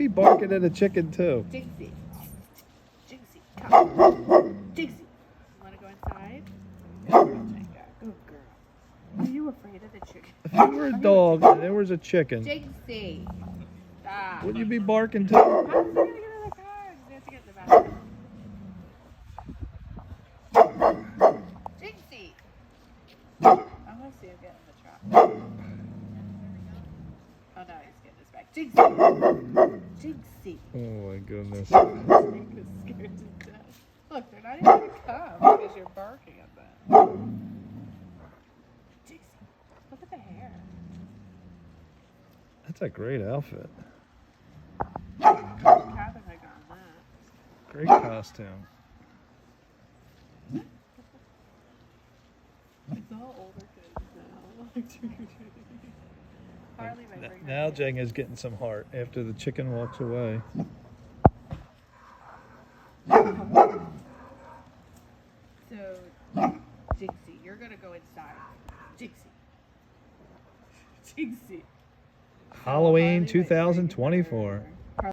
be barking at a chicken too. Jinxie. Jinxie, come. Jinxie. You want to go inside? Good girl. Are you afraid of the chicken? If you were a dog and there was a chicken, Jinxie. Stop. would you be barking too? How's he gonna get in the car? He has to get in the bathroom. Jinxie. I want to see him get in the truck. Oh no, he's getting his back. Jinxie. Jinxie. Oh my goodness. Snake is scared to death. Look, they're not even gonna come because you're barking at them. Jinxie. Look at the hair. That's a great outfit. Catherine had gotten that. Great costume. It's all older kids now. Like trick-or-treating. Harley might bring Now her. Jenga's getting some heart after the chicken walks away. So, Jinxie, you're gonna go inside. Jinxie. Jinxie. Halloween Harley might bring her. 2024.